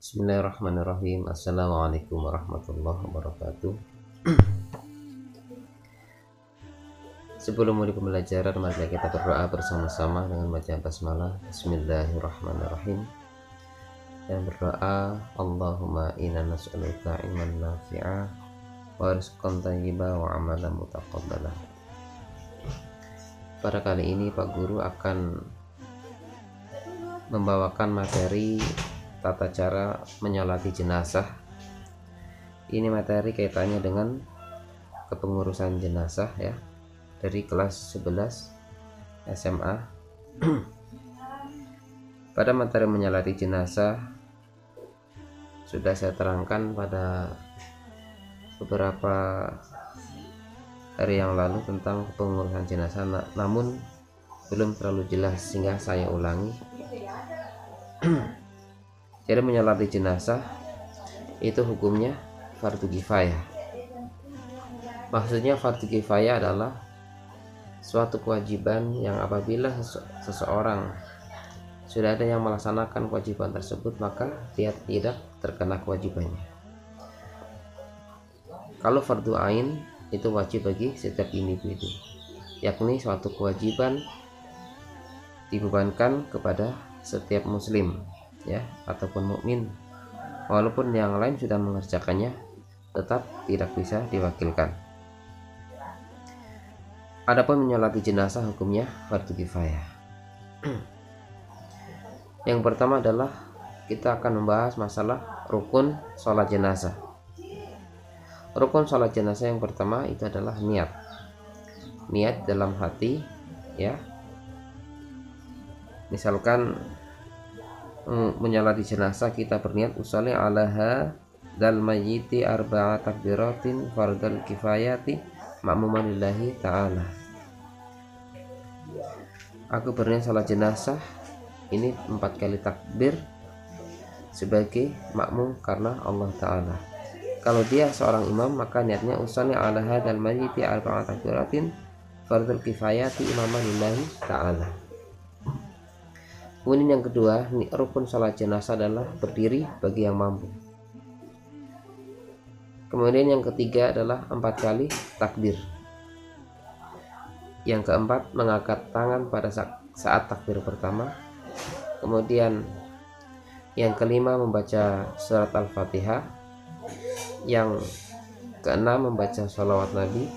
Bismillahirrahmanirrahim. Assalamualaikum warahmatullahi wabarakatuh. Sebelum mulai pembelajaran, mari kita berdoa bersama-sama dengan baca basmalah. Bismillahirrahmanirrahim. Dan berdoa, Allahumma inna nas'aluka ilman nafi'a wa rizqan thayyiba wa amalan mutaqabbala. Pada kali ini Pak Guru akan membawakan materi tata cara menyolati jenazah. Ini materi kaitannya dengan kepengurusan jenazah ya, dari kelas 11 SMA. Pada materi menyolati jenazah sudah saya terangkan pada beberapa hari yang lalu tentang kepengurusan jenazah, namun belum terlalu jelas sehingga saya ulangi. Jadi menyolati jenazah itu hukumnya fardu kifayah. Maksudnya fardu kifayah adalah suatu kewajiban yang apabila seseorang sudah ada yang melaksanakan kewajiban tersebut, maka dia tidak terkena kewajibannya. Kalau fardu ain itu wajib bagi setiap individu, yakni suatu kewajiban dibebankan kepada setiap muslim ya, ataupun mukmin, walaupun yang lain sudah mengerjakannya, tetap tidak bisa diwakilkan. Adapun menyolati jenazah hukumnya fardu kifayah. Yang pertama adalah kita akan membahas masalah rukun sholat jenazah. Rukun sholat jenazah yang pertama itu adalah niat dalam hati ya. Misalkan menyolati jenazah, kita berniat usolli alaha dal mayyiti arba'a takbiratin fardal kifayati ma'muman lillahi ta'ala. Aku berniat salat jenazah ini 4 kali takbir sebagai makmum karena Allah Ta'ala. Kalau dia seorang imam, maka niatnya usolli alaha dal mayyiti arba'a takbiratin fardal kifayati imaman lillahi ta'ala. Kemudian yang kedua, rukun salat jenazah adalah berdiri bagi yang mampu. Kemudian yang ketiga adalah 4 kali takbir. Yang keempat, mengangkat tangan pada saat takbir pertama. Kemudian yang kelima, membaca surat Al-Fatihah. Yang keenam, membaca sholawat Nabi.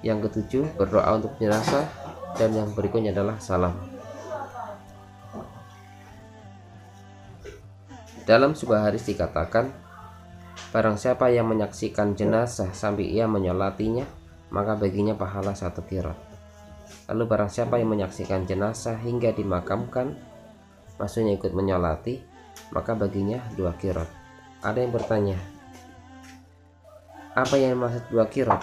Yang ketujuh, berdoa untuk jenazah. Dan yang berikutnya adalah salam. Dalam sebuah hadis dikatakan, barang siapa yang menyaksikan jenazah sampai ia menyolatinya, maka baginya pahala 1 qirat. Lalu barang siapa yang menyaksikan jenazah hingga dimakamkan, maksudnya ikut menyolati, maka baginya 2 qirat. Ada yang bertanya, apa yang maksud 2 qirat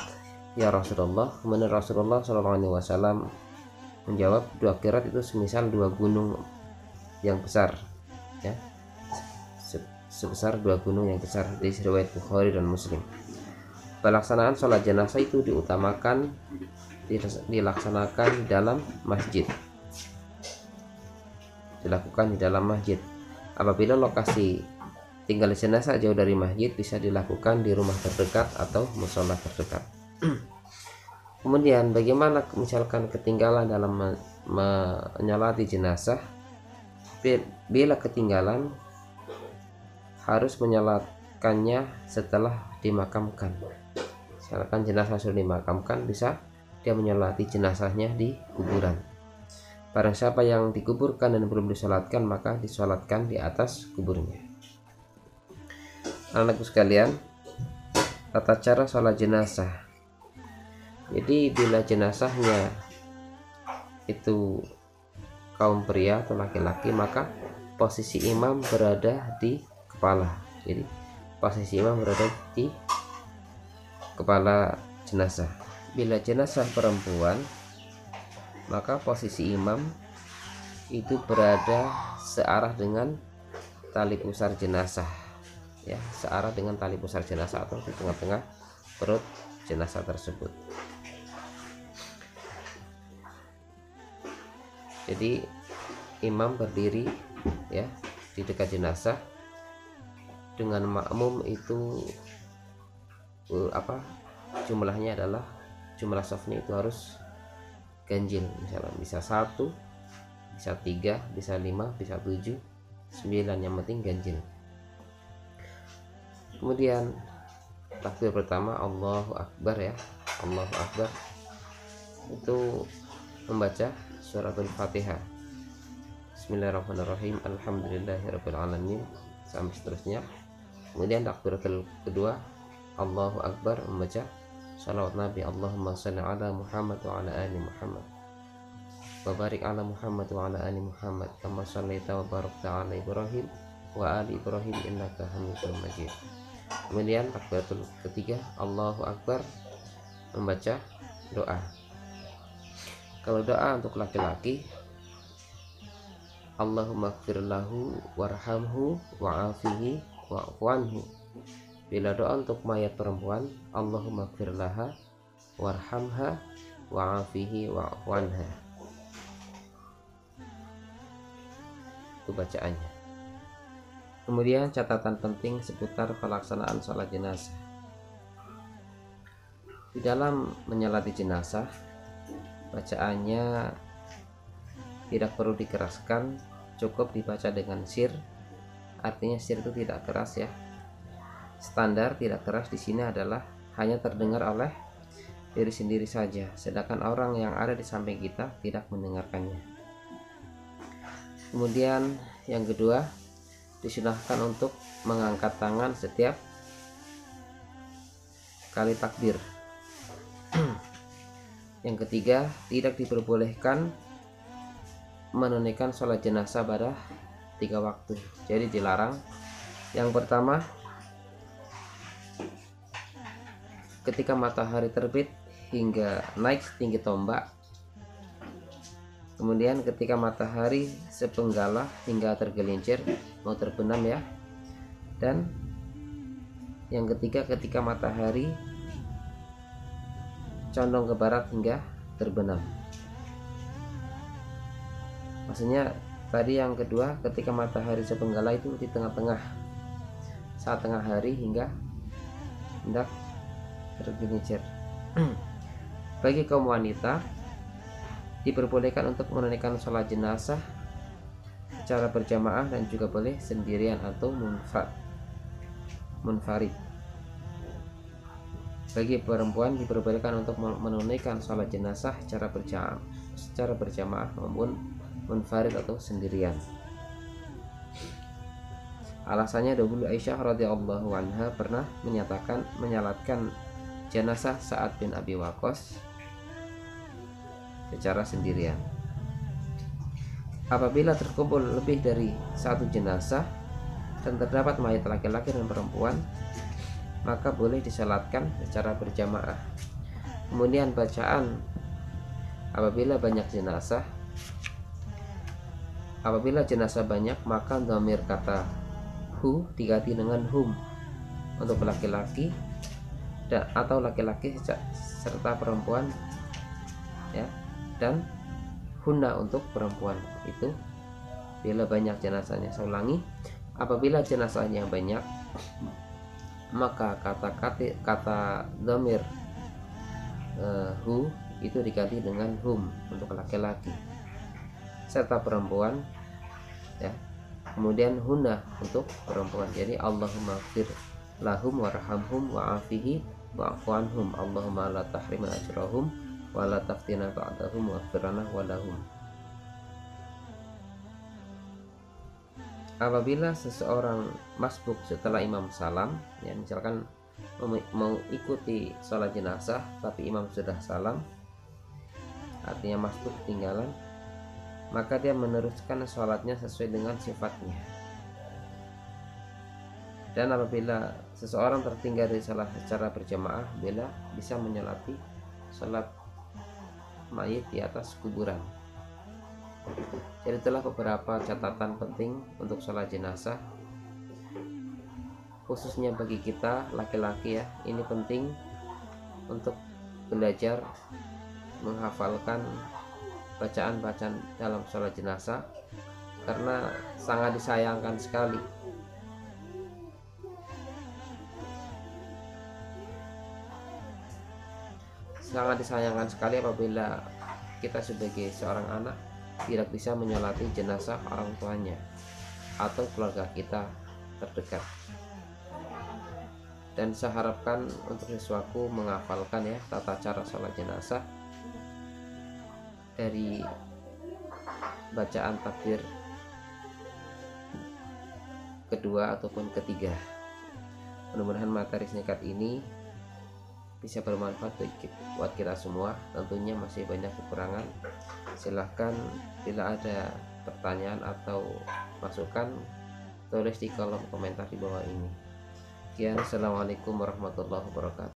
ya Rasulullah? Kemudian Rasulullah SAW menjawab, 2 qirat itu semisal 2 gunung yang besar ya, sebesar 2 gunung yang besar. Di riwayat Bukhari dan Muslim. Pelaksanaan sholat jenazah itu diutamakan dilaksanakan di dalam masjid, dilakukan di dalam masjid. Apabila lokasi tinggal jenazah jauh dari masjid, bisa dilakukan di rumah terdekat atau mushola terdekat. Kemudian bagaimana misalkan ketinggalan dalam menyolati jenazah? Bila ketinggalan, harus menyolatkannya setelah dimakamkan. Misalkan jenazah sudah dimakamkan, bisa dia menyolati jenazahnya di kuburan. Barang siapa yang dikuburkan dan belum disolatkan, maka disolatkan di atas kuburnya. Anak-anakku sekalian, tata cara sholat jenazah. Jadi bila jenazahnya itu kaum pria atau laki-laki, maka posisi imam berada di kepala. Jadi posisi imam berada di kepala jenazah. Bila jenazah perempuan, maka posisi imam itu berada searah dengan tali pusar jenazah ya, searah dengan tali pusar jenazah atau di tengah-tengah perut jenazah tersebut. Jadi imam berdiri ya di dekat jenazah, dengan makmum itu jumlahnya adalah jumlah safnya itu harus ganjil, misalnya bisa 1, bisa 3, bisa 5, bisa 7, 9, yang penting ganjil. Kemudian takbir pertama Allahu Akbar ya, Allahu Akbar itu membaca surat Al-Fatihah, Bismillahirrahmanirrahim, Alhamdulillahirabbil alamin, sampai seterusnya. Kemudian takbiratul kedua Allahu Akbar membaca salawat Nabi, Allahumma shalli ala Muhammad wa ala ali Muhammad wa barik ala Muhammad wa ala ali Muhammad kama shallaita wa barakta ala Ibrahim wa ali Ibrahim innaka Hamidum Majid. Kemudian takbiratul ketiga Allahu Akbar membaca doa. Kalau doa untuk laki-laki Allahumma ighfir lahu warhamhu wa'afihi wa'fu anhu. Bila doa untuk mayat perempuan Allahumma ighfir laha warhamha wa'afihi wa'fu anha. Itu bacaannya. Kemudian catatan penting seputar pelaksanaan sholat jenazah. Di dalam menyolati jenazah, bacaannya tidak perlu dikeraskan, cukup dibaca dengan sir. Artinya sir itu tidak keras ya. Standar tidak keras di sini adalah hanya terdengar oleh diri sendiri saja, sedangkan orang yang ada di samping kita tidak mendengarkannya. Kemudian yang kedua, disunahkan untuk mengangkat tangan setiap kali takbir. Yang ketiga, tidak diperbolehkan menunaikan sholat jenazah pada 3 waktu, jadi dilarang. Yang pertama, ketika matahari terbit hingga naik setinggi tombak. Kemudian ketika matahari sepenggala hingga tergelincir mau terbenam ya. Dan yang ketiga, ketika matahari condong ke barat hingga terbenam. Maksudnya tadi yang kedua, ketika matahari sepenggala itu di tengah-tengah, saat tengah hari hingga hendak tergelincir. Bagi kaum wanita diperbolehkan untuk menunaikan sholat jenazah secara berjamaah dan juga boleh sendirian atau munfarid. Bagi perempuan diperbolehkan untuk menunaikan sholat jenazah secara berjamaah maupun munfarid atau sendirian. Alasannya dahulu Aisyah radhiyallahu anha pernah menyalatkan jenazah Sa'ad bin Abi Waqqas secara sendirian. Apabila terkumpul lebih dari 1 jenazah dan terdapat mayat laki-laki dan perempuan, maka boleh disalatkan secara berjamaah. Kemudian bacaan apabila jenazah banyak, maka dhamir kata hu diganti dengan hum untuk laki-laki atau laki-laki serta perempuan ya, dan hunna untuk perempuan. Itu bila banyak jenazahnya. Saya ulangi, apabila jenazahnya banyak, maka kata dhamir hu itu diganti dengan hum untuk laki-laki serta perempuan ya. Kemudian hunna untuk perempuan. Jadi Allahumma ighfir lahum warhamhum wa'afihi wa'fu anhum, Allahumma la tahrimna ajrahum wa la taftina ba'dahum waghfir lana wa lahum. Apabila seseorang masbuk setelah imam salam ya, misalkan mau ikuti sholat jenazah tapi imam sudah salam, artinya masbuk ketinggalan, maka dia meneruskan sholatnya sesuai dengan sifatnya. Dan apabila seseorang tertinggal dari sholat secara berjamaah, bila bisa menyolati sholat mayit di atas kuburan. Jadi itulah beberapa catatan penting untuk sholat jenazah, khususnya bagi kita laki-laki ya. Ini penting untuk belajar menghafalkan bacaan-bacaan dalam sholat jenazah, karena sangat disayangkan sekali sangat disayangkan sekali apabila kita sebagai seorang anak tidak bisa menyolati jenazah orang tuanya atau keluarga kita terdekat. Dan saya harapkan untuk siswaku menghafalkan ya tata cara sholat jenazah dari bacaan takbir kedua ataupun ketiga. Mudah-mudahan materi singkat ini bisa bermanfaat buat kita semua. Tentunya masih banyak kekurangan. Silahkan bila ada pertanyaan atau masukan, tulis di kolom komentar di bawah ini. Sekian, assalamualaikum warahmatullahi wabarakatuh.